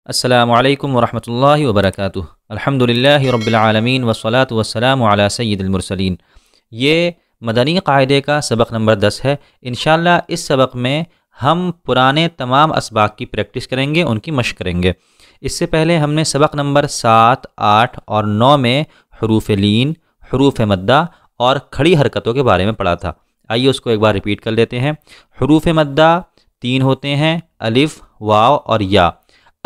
السلام علیکم ورحمۃ اللہ وبرکاتہ۔ الحمدللہ رب العالمین والصلاة والسلام علی سید المرسلین۔ یہ مدنی قاعدے کا سبق نمبر 10 ہے۔ انشاءاللہ اس سبق میں ہم پرانے تمام اسباق کی پریکٹس کریں گے، ان کی مشق کریں گے۔ اس سے پہلے ہم نے سبق نمبر 7، 8 اور 9 میں حروف لین، حروف مدہ اور کھڑی حرکتوں کے بارے میں پڑھا تھا۔ آئیے اس کو ایک بار ریپیٹ کر لیتے ہیں۔ حروف مدہ 3 ہوتے ہیں، الف، واو اور یا۔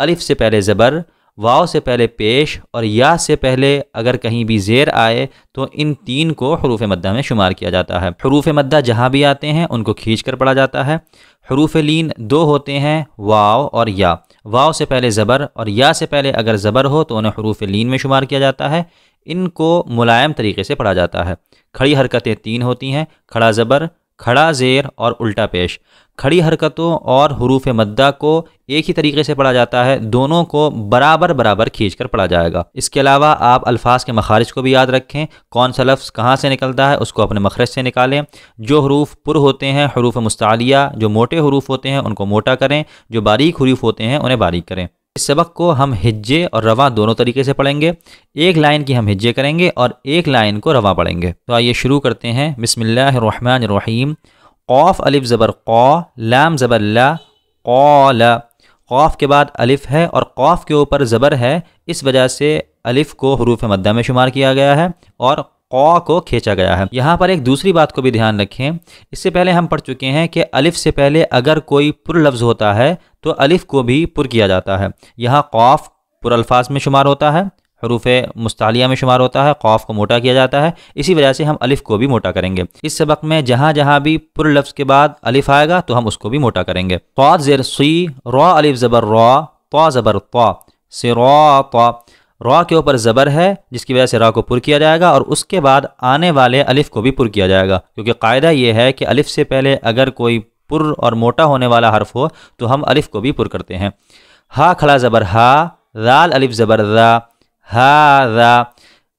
الف سے پہلے زبر، واو سے پہلے پیش اور یا سے پہلے اگر کہیں بھی زیر آئے تو ان 3 کو حروف مدہ میں شمار کیا جاتا ہے۔ حروف مدہ جہاں بھی آتے ہیں ان کو کھینچ کر پڑھا جاتا ہے۔ حروف لین 2 ہوتے ہیں، واو اور یا۔ واو سے پہلے زبر اور یا سے پہلے اگر زبر ہو تو انہیں حروف لین میں شمار کیا جاتا ہے۔ ان کو ملائم طریقے سے پڑھا جاتا ہے۔ کھڑی حرکتیں 3 ہوتی ہیں، کھڑا زبر، کھڑا زیر اور الٹا پیش۔ کھڑی حرکتوں اور حروف مدہ کو ایک ہی طریقے سے پڑھا جاتا ہے، دونوں کو برابر برابر کھینچ کر پڑھا جائے گا۔ اس کے علاوہ آپ الفاظ کے مخارج کو بھی یاد رکھیں، کون سا لفظ کہاں سے نکلتا ہے اس کو اپنے مخرج سے نکالیں۔ جو حروف پر ہوتے ہیں، حروف مستعلیہ، جو موٹے حروف ہوتے ہیں ان کو موٹا کریں، جو باریک حروف ہوتے ہیں انہیں باریک کریں۔ اس سبق کو ہم ہجے اور رواں دونوں طریقے سے پڑھیں گے۔ ایک لائن کی ہم ہجے کریں گے اور ایک لائن کو رواں پڑھیں گے۔ تو آئیے شروع کرتے ہیں۔ بسم اللہ الرحمن الرحیم۔ قاف الف زبر قا، لام زبر لا، قال۔ قاف کے بعد الف ہے اور قاف کے اوپر زبر ہے، اس وجہ سے الف کو حروف مدہ میں شمار کیا گیا ہے اور قا کو کھینچا گیا ہے۔ یہاں پر ایک دوسری بات کو بھی دھیان رکھیں، اس سے پہلے ہم پڑھ چکے ہیں کہ الف سے پہلے اگر کوئی پر لفظ ہوتا ہے تو الف کو بھی پر کیا جاتا ہے۔ یہاں قاف پر الفاظ میں شمار ہوتا ہے، حروف مستعلیہ میں شمار ہوتا ہے، قاف کو موٹا کیا جاتا ہے، اسی وجہ سے ہم الف کو بھی موٹا کریں گے۔ اس سبق میں جہاں جہاں بھی پر لفظ کے بعد الف آئے گا تو ہم اس کو بھی موٹا کریں گے۔ طا زیر سی، را الف زبر را، طا زبر طا، صراطا۔ را کے اوپر زبر ہے جس کی وجہ سے را کو پر کیا جائے گا اور اس کے بعد آنے والے الف کو بھی پر کیا جائے گا، کیونکہ قاعدہ یہ ہے کہ الف سے پہلے اگر کوئی پر اور موٹا ہونے والا حرف ہو تو ہم الف کو بھی پر کرتے ہیں۔ ہا کھڑا زبر ہا، ذال الف زبر ذا، ہا۔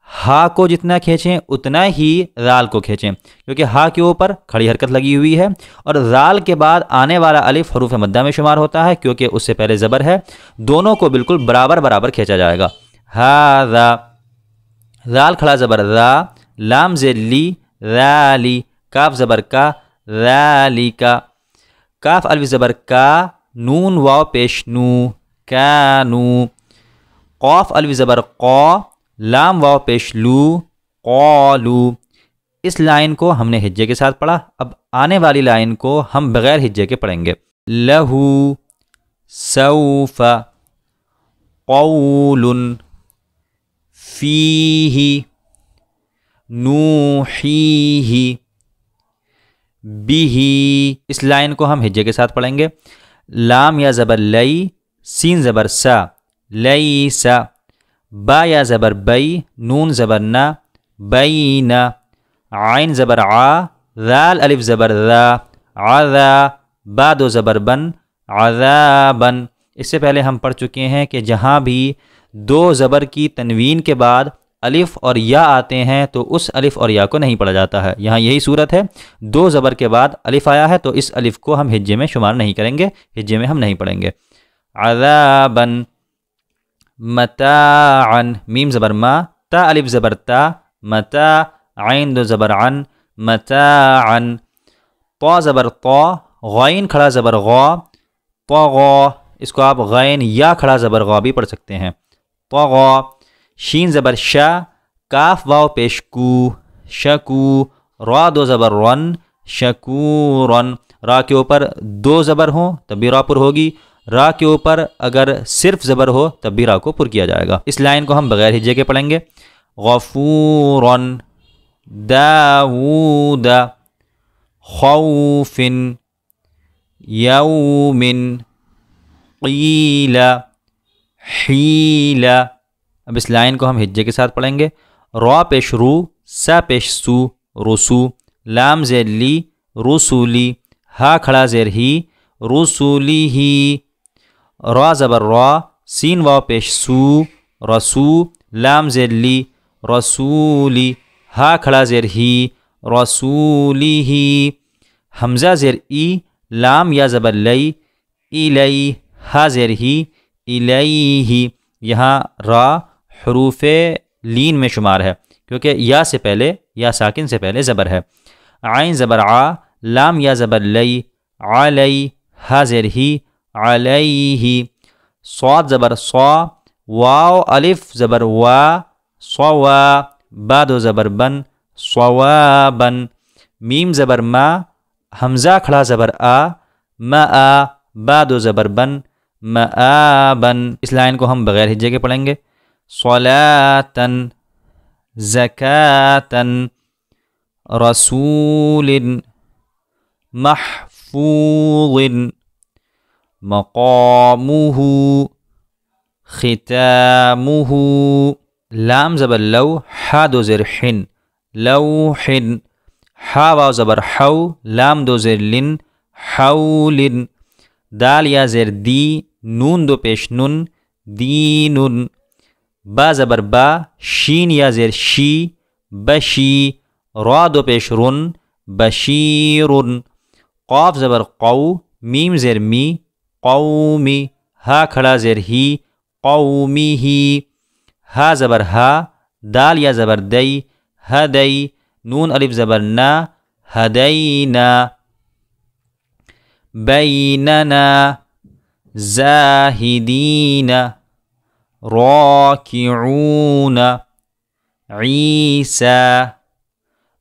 ہا کو جتنا کھینچیں اتنا ہی ذال کو کھینچیں، کیونکہ ہا کے اوپر کھڑی حرکت لگی ہوئی ہے اور ذال کے بعد آنے والا الف حروف مدہ میں شمار ہوتا ہے کیونکہ اس سے پہلے زبر ہے۔ دونوں کو بالکل برابر برابر کھینچا جائے گا۔ ہا ذا، ذال کھڑا زبر ذا، لام زیر لی، ذالی۔ کاف زبر کا، ذالکا۔ کاف الف زبر کا، نون واو پیش نو، کانو۔ قاف الف زبر قا، لام واو پیش لو، قالو۔ اس لائن کو ہم نے ہجے کے ساتھ پڑھا، اب آنے والی لائن کو ہم بغیر ہجے کے پڑھیں گے۔ لہو، سوف، قول، فیہ، نوحیہ، بیہ۔ اس لائن کو ہم ہجے کے ساتھ پڑھیں گے۔ لام یا زبر لئی، سین زبر سا، لیسا۔ با یا زبر بئی، نون زبر نا، بینا۔ عین زبر عا، ذال الف زبر ذا، عذا۔ با دو زبر بن، عذابن۔ اس سے پہلے ہم پڑھ چکے ہیں کہ جہاں بھی 2 زبر کی تنوین کے بعد الف اور یا آتے ہیں تو اس الف اور یا کو نہیں پڑھا جاتا ہے۔ یہاں یہی صورت ہے، 2 زبر کے بعد الف آیا ہے تو اس الف کو ہم ہجے میں شمار نہیں کریں گے، ہجے میں ہم نہیں پڑھیں گے۔ عذابن، متاعن، میم زبر ما، تا الف زبر تا، متاع، عین 2 زبر عن، متاعن۔ طا زبر طا، غین کھڑا زبر غا، طغا۔ اس کو آپ غین یا کھڑا زبر غا بھی پڑھ سکتے ہیں، طغا۔ شین زبر شا، کاف واو پیش کو، شکو۔ را 2 زبر رن، شکورن۔ را کے اوپر 2 زبر ہوں تب بھی را پر ہوگی، را کے اوپر اگر صرف زبر ہو تب بھی را کو پر کیا جائے گا۔ اس لائن کو ہم بغیر ہجے کے پڑھیں گے۔ غفورن، داود، خوف، یوم، قیل، حیل۔ اب اس لائن کو ہم ہجے کے ساتھ پڑھیں گے۔ را پیش رو، سا پیش سو، رسو۔ لام زیر لی، رسولی۔ ہا کھڑا زیر ہی، رسولی ہی۔ را زبر را، سین واو پیش سو، رسو۔ لام زیر لی، رسولی۔ ہا کھڑا زیر ہی، رسولی ہی۔ حمزہ زیر ای، لام یا زبر لئی، ایلی۔ ہا زیر ہی، الیہ، یہاں را حروف لین میں شمار ہے کیونکہ یا سے پہلے، یا ساکن سے پہلے زبر ہے۔ عین زبر آ، لام یا زبر لی، علی، ہا زیر ہی، علیہ، صاد زبر صا، واو الف زبر وا، صوا، با دو زبر بن، صوابن، میم زبر ما، حمزہ کھڑا زبر آ، ما، با دو زبر بن، مآبن۔ اس لائن کو ہم بغیر ہجے کے پڑھیں گے۔ صلاةً، زکاةً، رسول، محفوظ، مقامہ، ختامہ، لام زبر لو، ہا دو زیر حن، لوح، ہا واو زبر حو، لام دو زیر لن، حول، دال یا زیر دی، نون دو پیش نن، دین، با زبر با، شین یا زیر شی، بشی، را دو پیش رن، بشیر، قاف زبر قو، میم زیر می، قومی، ہا کھڑا زیر ہی، قومی، ہا زبر ہا، دال یا زبر دئی، ہدئی، نون الف زبر نا، ہدینا، بیننا، زاہدین، راکعون، عیسیٰ،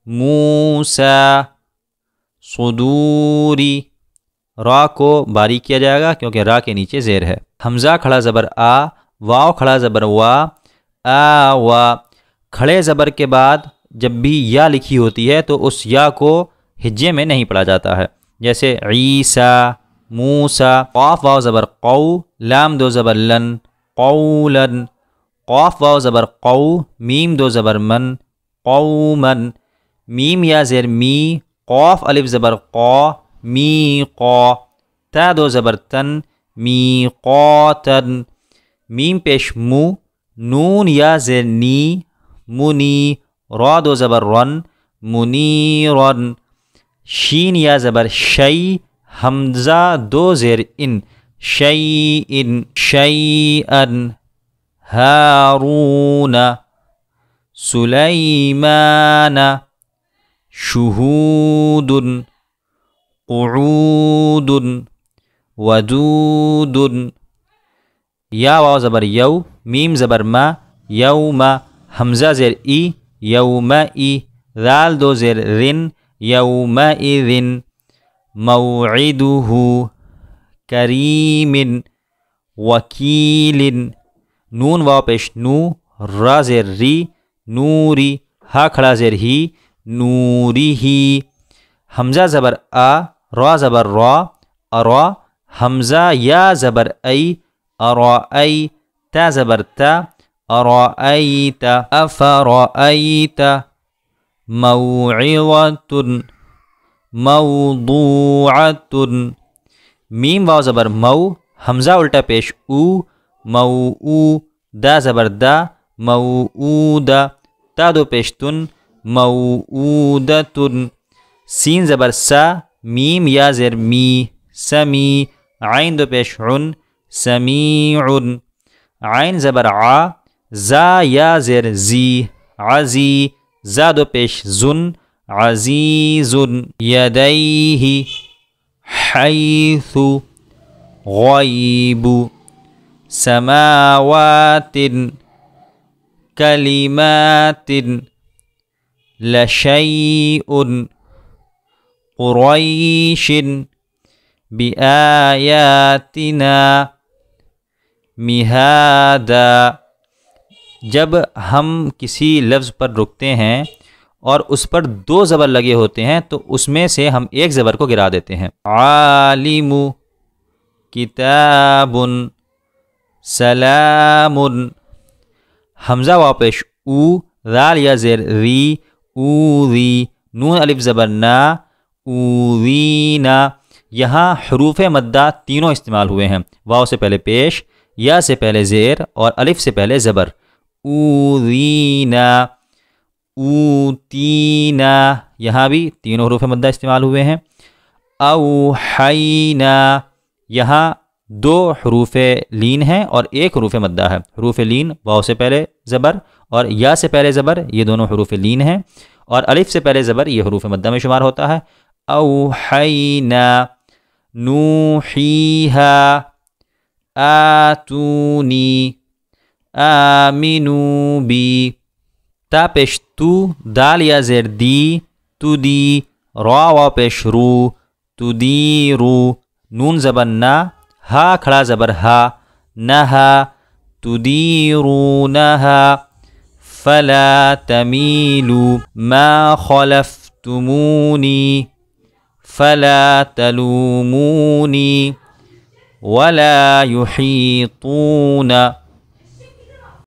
موسیٰ، صدوری، را کو باریک کیا جائے گا کیونکہ را کے نیچے زیر ہے۔ حمزہ کھڑا زبر آ، واو کھڑا زبر وا، آوا، کھڑے زبر کے بعد جب بھی یا لکھی ہوتی ہے تو اس یا کو ہجے میں نہیں پڑھا جاتا ہے، جیسے عیسیٰ، موسیٰ۔ قاف واو زبر قو، لام دو زبر لن، قولن، قاف واو زبر قو، میم دو زبر من، قومن، میم یا زیر می، قاف الف زبر قا، می قا، تا دو زبر تن، می قاتن، میم پیش مو، نون یا زیر نی، منی، را دو زبر رن، منیرن، شین یا زبر شی، حمزہ دو زیر ان، شیئن، شیئن، ہارون، سلیمان، شہود، قعود، ودود، یا واو زبر یو، میم زبر ما، یوم، حمزہ زیر ای، یومئی، ذال دو زیر رن، یومئذن، موعدہ، کریم، وکیل، نون واو پیش نو، را زیر ری، نوری، ہا کھڑا زیر ہی، نوری ہی، حمزہ زبر آ، را زبر را، ارا، حمزہ یا زبر ای، ارائی، تا زبر تا، ارائیت، افرائیت، موعظۃ، موضوعۃ، میم واو زبر مو، حمزہ الٹا پیش او، موؤ، دا زبر دا، موعودہ، تا دو پیش تن، موعودۃ، سین زبر سا، میم یا زیر می، سمی، عین دو پیش عن، سمیع، عین زبر ع، زا یا زیر زی، عزی، زا دو پیش زن، عزیز، یدیہ، حیث، غیب، سماوات، کلمات، لشیء، قریش، بآیاتنا، مہادا۔ جب ہم کسی لفظ پر رکتے ہیں اور اس پر دو زبر لگے ہوتے ہیں تو اس میں سے ہم ایک زبر کو گرا دیتے ہیں۔ عالم، کتاب، سلام، حمزہ واو پیش او، ذال یا زیر ری، اوذی، نون الف زبر نا، اوذینا۔ یہاں حروف مدہ تینوں استعمال ہوئے ہیں، واو سے پہلے پیش، یا سے پہلے زیر اور الف سے پہلے زبر۔ اوذینا، اوتینا، یہاں بھی تینوں حروف مدہ استعمال ہوئے ہیں۔ اوحینا، یہاں دو حروف لین ہیں اور ایک حروف مدہ ہے. حروف لین واو سے پہلے زبر اور یا سے پہلے زبر، یہ دونوں حروف لین ہیں، اور الف سے پہلے زبر یہ حروف مدہ میں شمار ہوتا ہے. اوحینا، نوحیہا، آتونی، آمنو بی. تا پیش تو، دال یا زیر دی، تو دی، را واو پیش رو، تو دی رو، نون زبر نا، ہا کھڑا زبر ہا، نہا، تو دی رو نہا. فلا تمیلو ما خلفتمونی فلا تلومونی ولا يحيطون